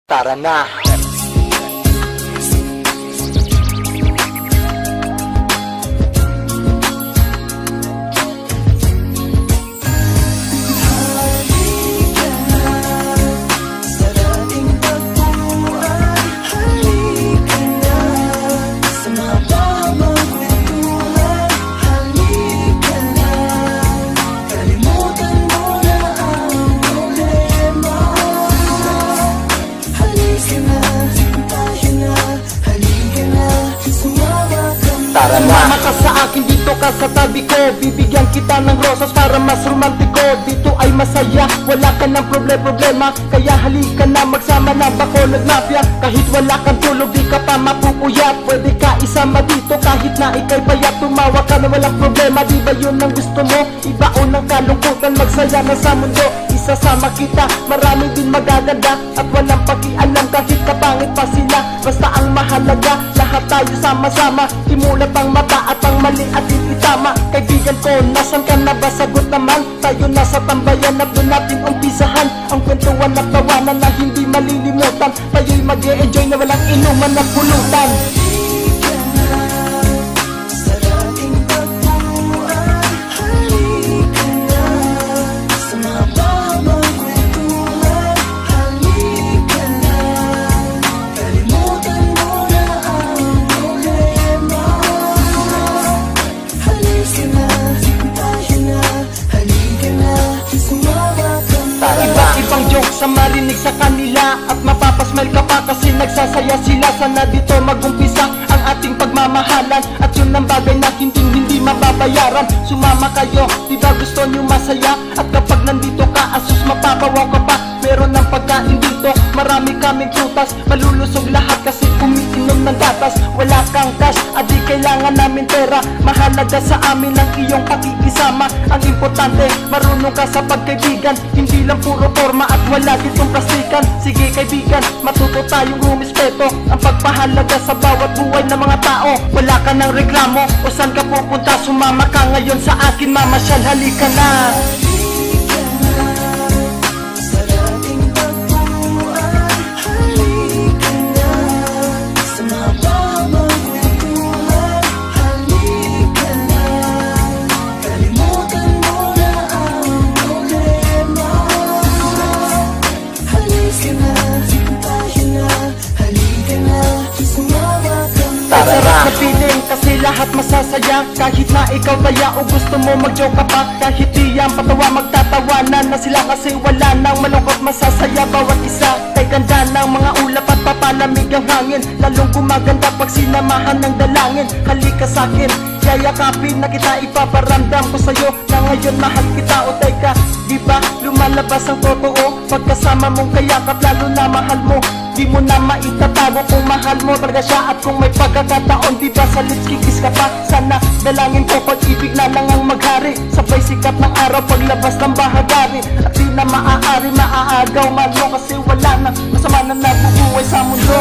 Tara na! Sumama ka sa akin, dito ka sa tabi ko. Bibigyan kita ng rosas para mas romantiko. Dito ay masaya, wala ka ng problema. Kaya halika na, magsama na Bacolod Mafia. Kahit wala kang tulog, di ka pa mapupuyat. Pwede ka isama dito kahit na ikay payat. Tumawa ka na walang problema, di ba yun ang gusto mo? Ibaon ng kalungkutan, magsaya na sa mundo. Isasama kita, marami din magaganda. At walang pakialam kahit kapangit pa sila. Basta ang mahalaga, lahat tayo sama-sama. Imulat ang mata at ang mali at itama. Kaibigan ko, nasan ka na ba? Sagot naman. Tayo nasa tambayan at doon natin umpisahan ang kwentuhan at tawanan na hindi malilimutan. Tayo'y mag-e-enjoy na walang inuman at pulutan. Ibang joke sa marinig sa kanila at mapapasmile ka pa kasi nagsasaya sila. Sana dito magumpisa ang ating pagmamahalan at yun ang bagay na hindi mababayaran. Sumama kayo, diba gusto nyo masaya? At kapag nandito ka, asus mapapawaw ka pa. Meron ng pagkain dito, marami kaming prutas. Malulusog lahat kasi umiinom ng gatas. Wala kang cash, adi kailangan namin pera. Mahalaga sa amin ang iyong pakikisama. Ang importante, marunong ka sa pagkaibigan. Hindi lang puro forma at wala ditong plastikan. Sige kaibigan, matuto tayong rumispeto. Ang pagpahalaga sa bawat buhay ng mga tao. Wala ka ng reklamo o saan ka pupunta. Sumama ka ngayon sa akin, mamasyal, halika na. Sarap na feeling kasi lahat masasaya. Kahit na ikaw taya o gusto mo mag-joke ka pa. Kahit di yan patawa, magtatawanan na sila kasi wala nang malungkot. Masasaya bawat isa. Kay ganda ng mga ulap at papalamig ang hangin. Lalong gumaganda pag sinamahan ng dalangin. Halika sa'kin, yayakapin na kita. Ipaparamdam ko sa'yo na ngayon mahal kita. O teka, diba lumalabas ang totoo pagkasama mong kayakap, lalo na mahal mo. Di mo na maitatago kung mahal mo talaga siya. At kung may pagkakataon, diba sa lips kikis ka pa. Sana dalangin ko pag-ibig na lang ang maghari. Sabay sikat ng araw paglabas ng bahagari. At di na maaari maaagaw malo kasi wala na masama na nabubuhay sa mundo.